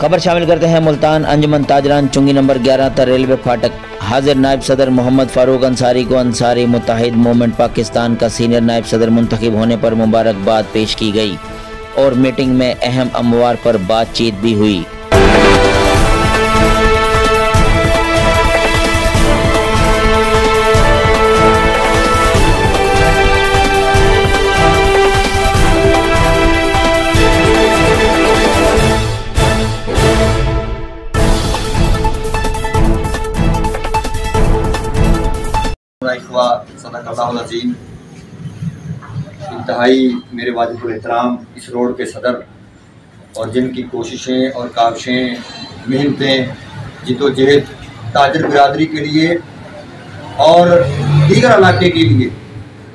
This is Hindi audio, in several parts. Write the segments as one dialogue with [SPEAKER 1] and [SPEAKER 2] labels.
[SPEAKER 1] खबर शामिल करते हैं मुल्तान अंजुमन ताजरान चुंगी नंबर 11 तर रेलवे फाटक। हाजिर नायब सदर मोहम्मद फारूक अंसारी को अंसारी मुत्तहिद मूवमेंट पाकिस्तान का सीनियर नायब सदर मुंतखब होने पर मुबारकबाद पेश की गई और मीटिंग में अहम अमवार पर बातचीत भी हुई।
[SPEAKER 2] इंतहाई मेरे वाजिबुल एहतराम इस रोड के सदर और जिनकी कोशिशें और काविशें, मेहनतें, जिद्दोजहद ताजर बिरादरी के लिए और दीगर इलाके के लिए,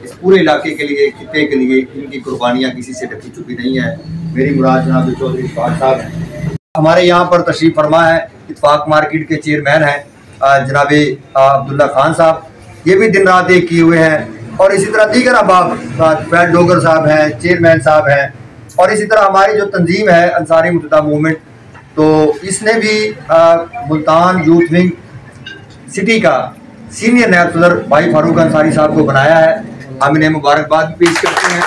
[SPEAKER 2] इस पूरे इलाके के लिए, खित्ते के लिए, इनकी कुर्बानियाँ किसी से ढकी चुकी नहीं है। मेरी मुराद जनाब चौधरी इत्तफाक साहब हैं। हमारे यहाँ पर तशरीफ़ फरमा है इत्तफाक मार्केट के चेयरमैन हैं जनाब अब्दुल्ला खान साहब, ये भी दिन रात एक किए हुए हैं। और इसी तरह दीगर अहबाब फैड डोगर साहब हैं, चेयरमैन साहब हैं, और इसी तरह हमारी जो तंजीम है अंसारी मुत्तहिदा मूवमेंट, तो इसने भी मुल्तान यूथ विंग सिटी का सीनियर नायब सदर भाई फारूक अंसारी साहब को बनाया है। हम इन्हें मुबारकबाद पेश करते हैं।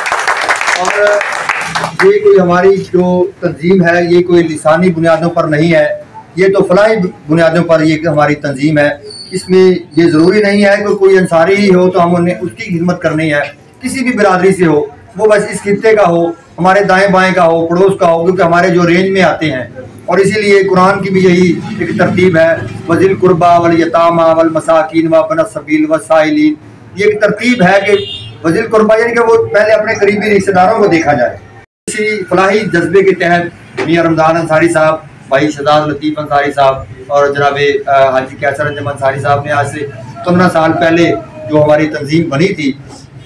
[SPEAKER 2] और ये कोई हमारी जो तंजीम है ये कोई लिसानी बुनियादों पर नहीं है, ये तो फलाही बुनियादों पर ये हमारी तंजीम है। इसमें ये ज़रूरी नहीं है कि कोई अंसारी ही हो तो हम उन्हें उसकी खिदमत करनी है, किसी भी बिरादरी से हो, वो बस इस खित्ते का हो, हमारे दाएं बाएं का हो, पड़ोस का हो, क्योंकि हमारे जो रेंज में आते हैं। और इसीलिए कुरान की भी यही एक तरतीब है, वज़िल कुर्बा वल यतामा वल मसाकीन व बन सबील व साइलीन। ये एक तरतीब है कि वज़िल कुर्बा यानी कि वो पहले अपने करीबी रिश्तेदारों को देखा जाए। इसी फलाही जज्बे के तहत मियां रमज़ान अंसारी साहब, भाई शहजाद लतीफ़ अंसारी साहब और जनाब हाजी कैसर अंजुम अंसारी साहब ने आज से 15 साल पहले जो हमारी तंजीम बनी थी,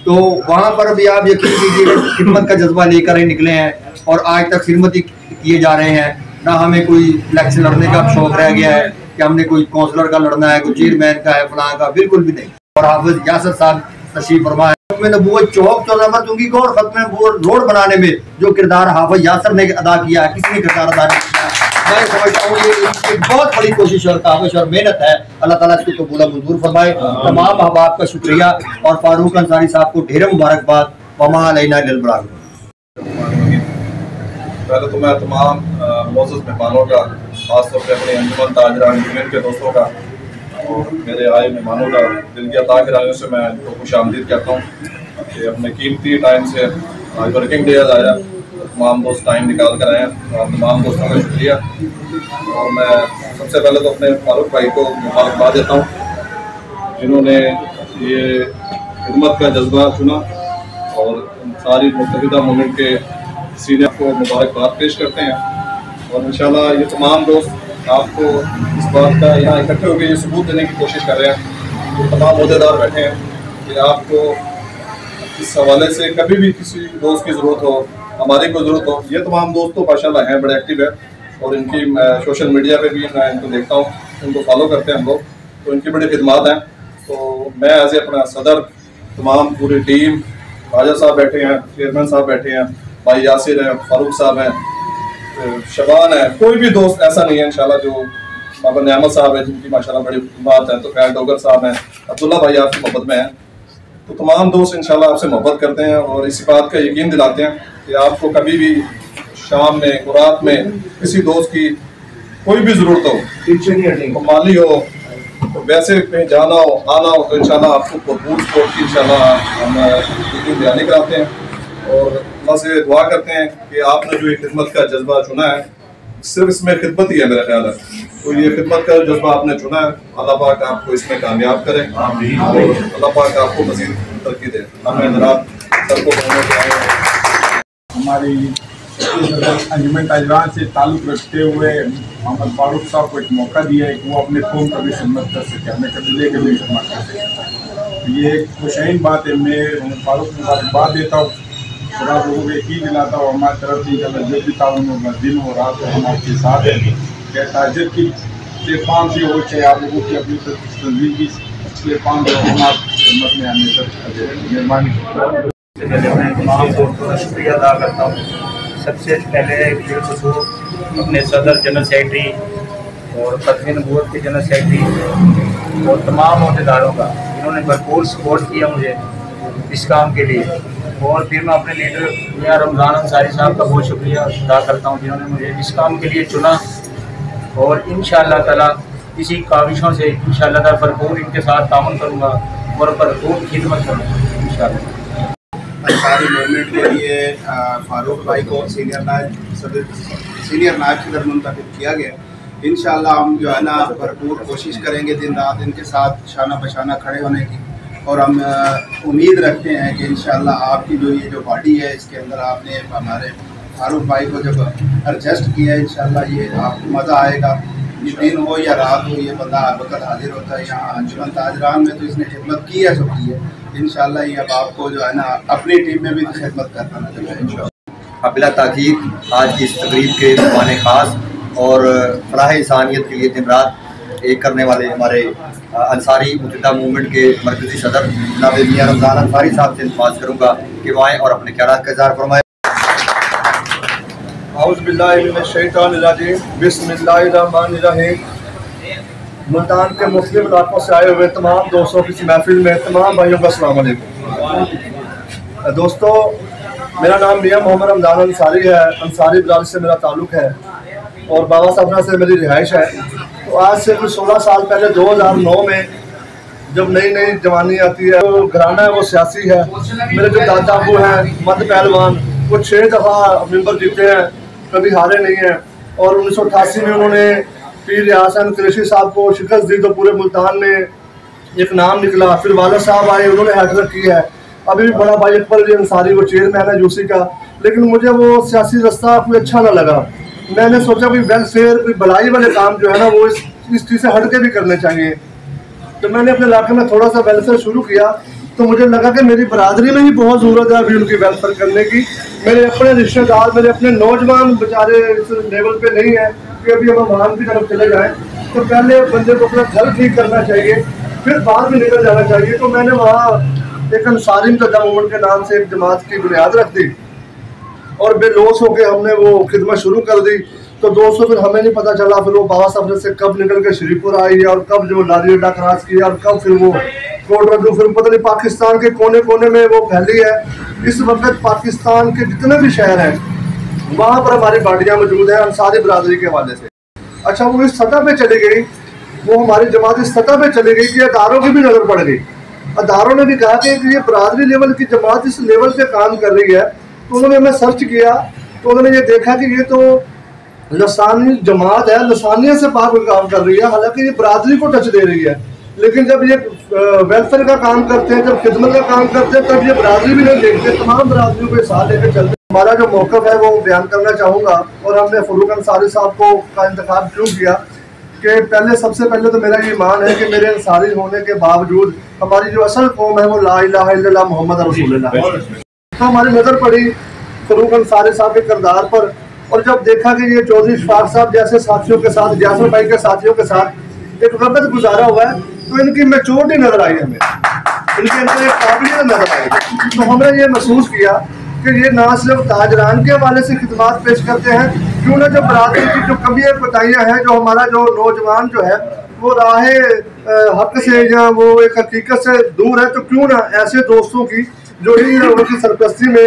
[SPEAKER 2] तो वहाँ पर भी आप यकीन कीजिए खिदमत का जज्बा लेकर ही निकले हैं और आज तक खिदमत ही किए जा रहे हैं। ना हमें कोई इलेक्शन लड़ने का शौक रह गया है कि हमने कोई कौंसलर का लड़ना है, कोई चेयरमैन का है, फलां का, बिल्कुल भी नहीं। और हाफिज यासर साहब तशरीफ फरमा है। खत्म नबूवत चौक 14 नंबर चुंगी को और खत्म नबूवत रोड बनाने में जो किरदार हाफिज यासर ने अदा किया है, किसी ने किरदार अदा नहीं किया। मैं समझता हूँ ये एक बहुत बड़ी कोशिश और काविश और मेहनत है। अल्लाह ताला इसको कबूल मंजूर फरमाए। तमाम अहबाब का शुक्रिया और फारूक अंसारी साहब को ढेर मुबारकबाद। वमा अलैना इल्लल बलाग।
[SPEAKER 3] पहले तो मैं तमाम मोअज़्ज़ज़ मेहमानों का, खासतौर पर अपने अंजुमन ताजरान यूनियन के दोस्तों का और मेरे आए मेहमानों का दिल की अता गिराने से मैं इनको खुशामदीद कहता हूँ कि अपने कीमती टाइम से आज वर्किंग डे आया, तमाम दोस्त टाइम निकाल कर आए हैं और तमाम दोस्तों का शुक्रिया। और मैं सबसे पहले तो अपने फारूक भाई को मुबारकबाद देता हूँ जिन्होंने ये खिदमत का जज्बा चुना और सारी मुत्तहिदा मूवमेंट के सीनियर को मुबारकबाद पेश करते हैं। और इंशाल्लाह ये तमाम दोस्त आपको इस बात का यहाँ इकट्ठे होकर ये सबूत देने की कोशिश कर रहे हैं, तो तमाम अहदेदार बैठे हैं कि आपको इस हवाले से कभी भी किसी दोस्त की ज़रूरत हो, हमारी कोई ज़रूरत हो, ये तमाम दोस्त तो माशाल्लाह हैं, बड़े एक्टिव है और इनकी सोशल मीडिया पे भी मैं इनको देखता हूँ, इनको फॉलो करते हैं हम लोग, तो इनकी बड़ी खिदमत हैं। तो मैं एज ए अपना सदर, तमाम पूरी टीम, राजा साहब बैठे हैं, चेयरमैन साहब बैठे हैं, भाई यासिर हैं, फारूक साहब हैं, शबान है, कोई भी दोस्त ऐसा नहीं है इंशाल्लाह जो बाबा नियामत साहब है जिनकी माशाल्लाह बड़ी बात है, तो फैल डोगर साहब हैं, अब्दुल्ला भाई आपकी मोहब्बत में हैं, तो तमाम दोस्त इंशाल्लाह आपसे मोहब्बत करते हैं और इसी बात का यकीन दिलाते हैं कि आपको कभी भी शाम में, रात में किसी दोस्त की कोई भी ज़रूरत हो, तो माली हो, तो वैसे कहीं जाना हो, आना हो, तो इंशाल्लाह आपको भरपूर सपोर्ट की इंशाल्लाह हम यकीन दिलाने कराते हैं। और अल्लाह से दुआ करते हैं कि आपने जो ये खिदमत का जज्बा चुना है, सिर्फ इसमें खिदमत ही है मेरा ख्याल है, तो ये खिदमत का जज्बा आपने चुना है, अल्लाह पाक आपको इसमें कामयाब करे और अल्लाह पाक आपको मज़ीद तरक्की दे। हमें जनाब सर को
[SPEAKER 4] हमारी अंजुमन ताजरान से ताल्लुक़ रखते हुए मोहम्मद फारूक साहब को एक मौका दिया है कि वो अपने कौम का भी खिदमत कर सके, अपने कबीले की भी खिदमत कर सके। ये एक खुशहाइन बात है। मैं मोहम्मद फारूक को मुबारकबाद देता हूँ, खुदा लोगों को यकीन दिलाता हूँ हमारी तरफ से जो भी ताउन होगा, दिन और रात हो हमारे साथ है। क्या ताजर की प्लेटफार्म से हो, चाहे आप लोगों की अपनी तस्वीर की प्लेटफार्म से हम आप खिदमत में आने तक मेहरबानी।
[SPEAKER 2] मैं तमाम दोस्तों का शुक्रिया अदा करता हूँ।
[SPEAKER 5] सबसे पहले अपने सदर जनरल सेक्रेटरी और तदवीन बोर्ड के जनरल सेक्रेटरी और तमाम अहदेदारों का, इन्होंने भरपूर सपोर्ट किया मुझे इस काम के लिए। और फिर मैं अपने लीडर मियां रमज़ान अंसारी साहब का बहुत शुक्रिया अदा करता हूँ जिन्होंने मुझे इस काम के लिए चुना। और इंशाअल्लाह ताला इसी काविशों से इंशाअल्लाह ताला भरपूर इनके साथ ताउन करूँगा और भरपूर खिदमत करूँगा इंशाअल्लाह।
[SPEAKER 6] अंसारी मूवमेंट के लिए फारूक भाई को सीनियर नायब सदर मुंतखब किया गया। इंशाअल्लाह हम जो है ना भरपूर कोशिश करेंगे दिन रात इनके साथ शाना बशाना खड़े होने की। और हम उम्मीद रखते हैं कि इंशाअल्लाह आपकी जो ये जो बॉडी है इसके अंदर आपने हमारे फारूक भाई को जब एडजस्ट किया है, इंशाअल्लाह ये आपको मज़ा आएगा। ये दिन हो या रात हो, ये बंदा हर वक्त हाजिर होता है यहाँ अंजुमन ताजरान में, तो इसने खिदमत की है सब की है। इंशाअल्लाह ये अब आपको जो है ना अपनी टीम में भी खिदमत करना नजर आएगा।
[SPEAKER 2] बिला ताकीद आज की इस तकरीब के मेहमान ख़ास और फलाह इंसानियत के लिए दिन रात एक करने वाले हमारे अंसारी मुत्तहिदा मूवमेंट के मरकज़ी सदर जनाब मियां रमज़ान अंसारी साहब से इल्तिमास करूँगा कि वो आएँ और अपने ख्यालात का इज़हार फरमाएँ।
[SPEAKER 7] बिस्मिल्लाहिर्रहमानिर्रहीम। मुल्तान के मुस्लिम इलाकों से आए हुए तमाम दोस्तों की महफिल में तमाम भाइयों का अस्सलाम वालेकुम। दोस्तों, मेरा नाम मियां मोहम्मद रमज़ान अंसारी है। अंसारी बिरादरी से मेरा ताल्लुक़ है और बाबा साहब से मेरी रिहाइश है। तो आज से कुछ 16 साल पहले 2009 में जब नई नई जवानी आती है, तो घराना है वो सियासी है। मेरे जो दादा अबू हैं मर्द पहलवान, वो 6 दफ़ा मेंबर जीते हैं, कभी हारे नहीं हैं। और 1988 में उन्होंने पीर रियासन कुरैशी साहब को शिकस्त दी, तो पूरे मुल्तान में एक नाम निकला। फिर वाला साहब आए, उन्होंने हैट्रिक की है। अभी भी बड़ा भाई अकबर अली अंसारी वो चेयरमैन है यूसी का, लेकिन मुझे वो सियासी रास्ता कोई अच्छा ना लगा। मैंने सोचा कोई वेलफेयर, कोई भलाई वाले काम जो है ना वो इस चीज़ से हट के भी करने चाहिए। तो मैंने अपने इलाके में थोड़ा सा वेलफेयर शुरू किया, तो मुझे लगा कि मेरी बरादरी में ही बहुत ज़रूरत है अभी उनकी वेलफेयर करने की। मेरे अपने रिश्तेदार, मेरे अपने नौजवान बेचारे इस लेवल पे नहीं है कि अभी हम वहाँ की तरफ चले जाएँ। तो पहले बंदे को अपना घर ठीक करना चाहिए, फिर बाहर भी निकल जाना चाहिए। तो मैंने वहाँ एक अंसारी मुत्तहिदा मूवमेंट के नाम से एक जमात की बुनियाद रख दी और बेलोस होकर हमने वो खिदमत शुरू कर दी। तो दोस्तों फिर हमें नहीं पता चला फिर वो बाबा साहब से कब निकल के श्रीपुर आई और कब जो लारी अड्डा क्रॉस किया और कब फिर वो कोट रद्दू, फिर पता नहीं पाकिस्तान के कोने कोने में वो फैली है। इस वक्त पाकिस्तान के जितने भी शहर हैं वहाँ पर हमारी बाडियाँ मौजूद हैं अंसारी बरादरी के हवाले से। अच्छा, वो इस सतह पे चली गई, वो हमारी जमात इस सतह पे चली गई कि अदारों की भी नज़र पड़ गई। अदारों ने भी कहा कि ये बरादरी लेवल की जमात इस लेवल पे काम कर रही है। तो उन्होंने हमें सर्च किया, तो उन्होंने ये देखा कि ये तो लसानी जमात है, लसानियत से पाक काम कर रही है, हालांकि ये बरादरी को टच दे रही है। लेकिन जब ये वेलफेयर का काम करते हैं, जब खिदमत का काम करते हैं, तब ये बरादरी भी नहीं देखते, तमाम बरादरियों के साथ लेकर चलते। हमारा जो मौक़िफ़ है वो बयान करना चाहूँगा। और हमने फारूक अंसारी साहब को का इंतखाब क्यों किया कि पहले सबसे पहले तो मेरा ये ईमान है कि मेरे अंसारी होने के बावजूद हमारी जो असल कौम है वो ला इलाहा इल्लल्लाह मोहम्मद रसूलुल्लाह है। तो हमारी नज़र पड़ी फारूक अंसारी साहब के किरदार पर, और जब देखा कि ये चौधरी इशफाक साहब जैसे साथियों के साथ, जासर भाई के साथियों के साथ एक वक्त गुजारा हुआ है, तो इनकी मैच्योरिटी नज़र आई हमें, इनके अंदर एक काबिलियत नज़र आई। तो हमने ये महसूस किया कि ये ना सिर्फ ताजरान के हवाले से खिदमात पेश करते हैं, क्यों ना जो बरादरी की जो कमियाँ कोताहियाँ हैं, जो हमारा जो नौजवान जो है वो राह हक से या वो एक हकीकत से दूर है, तो क्यों ना ऐसे दोस्तों की जो ही उनकी सरपरस्ती में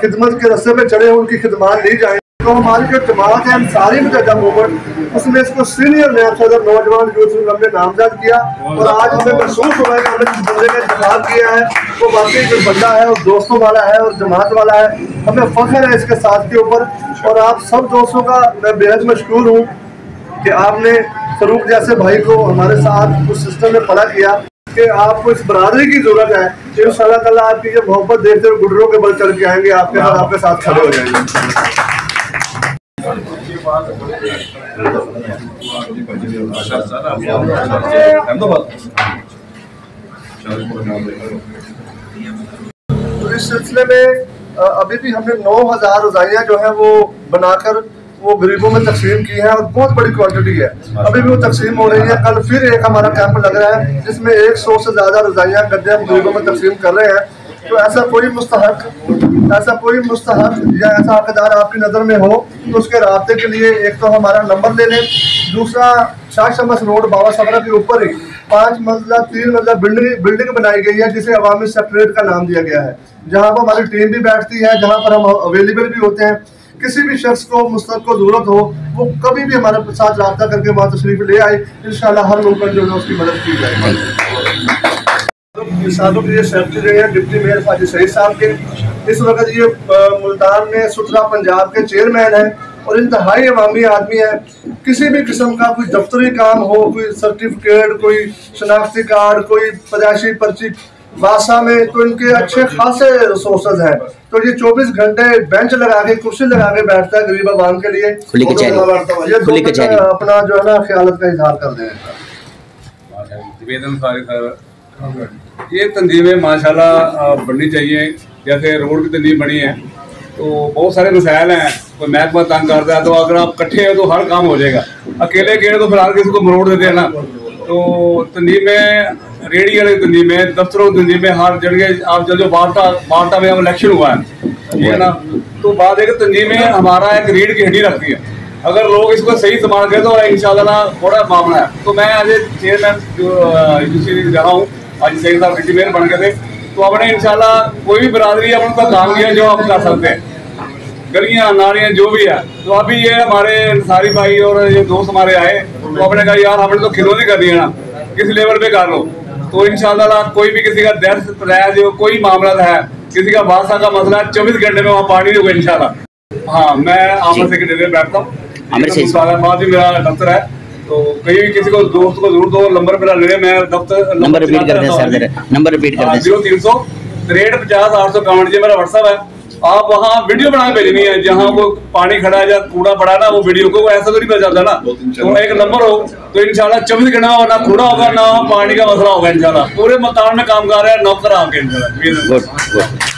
[SPEAKER 7] खिदमत के रस्ते पे चढ़े हैं उनकी खिदमत ली जाए। तो हमारी जो जमात है अंसारी मुत्तहिदा मूवमेंट, उसमें इसको सीनियर नायब सदर नौजवान यूथ हमने नामजद किया। और आज हमें महसूस हो रहा है कि हमने जिस बंदे का इंतखाब किया है वो वाकई जो बंदा है और दोस्तों वाला है और जमात वाला है। हमें फख्र है इसके साथ के ऊपर। और आप सब दोस्तों का मैं बेहद मशकूर हूँ कि आपने फारूक जैसे भाई को हमारे साथ उस सिस्टम में खड़ा किया कि आपको इस बरादरी की जरूरत है। इंशाअल्लाह ताला आपकी ये मोहब्बत देखते हुए गुडरों के बल चल के आएंगे, आपके साथ खड़े हो जाएंगे। तो इस सिलसिले में अभी भी हमने 9000 रजाइयाँ जो है वो बनाकर वो गरीबों में तकसीम की है और बहुत बड़ी क्वांटिटी है, अभी भी वो तकसीम हो रही है। कल फिर एक हमारा कैंप लग रहा है जिसमें 100 से ज़्यादा रजाइयाँ गद्दे हम गरीबों में तकसीम कर रहे हैं। तो ऐसा कोई मुस्तहक ऐसा कोई मुस्तहक या ऐसा हकदार आपकी नज़र में हो तो उसके राब्ते के लिए एक तो हमारा नंबर ले लें, दूसरा शाह शमस रोड बाबा सबरा के ऊपर ही 5 मंजिला 3 मंजिला बिल्डिंग बनाई गई है जिसे अवामी सेक्रेटरीट का नाम दिया गया है, जहाँ पर हमारी टीम भी बैठती है, जहाँ पर हम अवेलेबल भी होते हैं। किसी भी शख्स को मुस्तक को ज़रूरत हो वो कभी भी हमारे साथ रब्ता करके वहाँ तशरीफ ले आए, इंशाल्लाह हर मुमकिन जो है उसकी मदद की जाएगी। साधु के सेक्रेटरी हैं डिप्टी मेयर फाजी सईद साहब के, इस वक्त ये मुल्तान में सुथरा पंजाब के चेयरमैन हैं और इंतहाई अवामी आदमी है। किसी भी किस्म का कोई दफ्तरी काम हो, कोई सर्टिफिकेट, कोई शनाख्ती कार्ड, कोई पैदाइशी पर्ची वासा में, तो इनके अच्छे खासे रिसोर्सेज हैं। तो ये 24 घंटे बेंच लगा के कुर्सी लगा के बैठता है गरीब आवाम के लिए। ये अपना जो है ना ख्यालत का इजहार कर रहे हैं।
[SPEAKER 8] ये तंजीमें माशाल्लाह बननी चाहिए। जैसे रोड की तंजीम बनी है तो बहुत सारे मसाइल हैं, कोई महकमा तंग करता है तो अगर आप इकट्ठे हो तो हर काम हो जाएगा, अकेले अकेले तो फिलहाल किसी को मरोड़ देते हैं ना। तो तंजीमें, रेडी वाली तंजीमें, दफ्तरों की तंजीमें, हर जगह आप जो बाल्टा में इलेक्शन हुआ है ठीक है ना, तो बाद एक तंजीमें हमारा एक रीढ़ की हड्डी रखती है। अगर लोग इसको सही इस्तेमाल करें तो इंशाल्लाह बड़ा मामला है। तो मैं आज चेयरमैन रहा हूँ, आज सही साहब डिप्टी मेयर बन गए थे, तो हमने इंशाल्लाह कोई भी बरादरी है उनका काम किया जो हम कर सकते हैं, गलियाँ नालियाँ जो भी है। तो अभी ये हमारे अंसारी भाई और ये दोस्त हमारे आए तो आपने कहा यार हमने तो खिलौनी कर दी है ना, किस लेवल पे कर लो। तो इंशाल्लाह कोई भी किसी का दर्द प्रयास जो कोई मामला है, किसी का बादशाह का मसला 24 घंटे में वहाँ पानी होगा इंशाल्लाह। हाँ, मैं आमद सेक्रेटरी में बैठता हूँ, मेरा दफ्तर है, तो कहीं भी किसी को दोस्त को जरूरत हो नंबर मेरा ले, मैं दफ्तर नंबर रिपीट कर दें सर, नंबर रिपीट कर दें 0300 63 851 जी मेरा व्हाट्सएप है। आप वहाँ वीडियो बना के भेजनी है, जहाँ वो पानी खड़ा है या कूड़ा पड़ा है ना, वो वीडियो को ऐसा तो नहीं पता चलता ना, तो एक नंबर हो तो इंशाल्लाह 24 घंटे में ना कूड़ा होगा ना पानी का मसला होगा इंशाल्लाह। पूरे मकान में काम कर रहे हैं नौकर आपके इंशाल्लाह।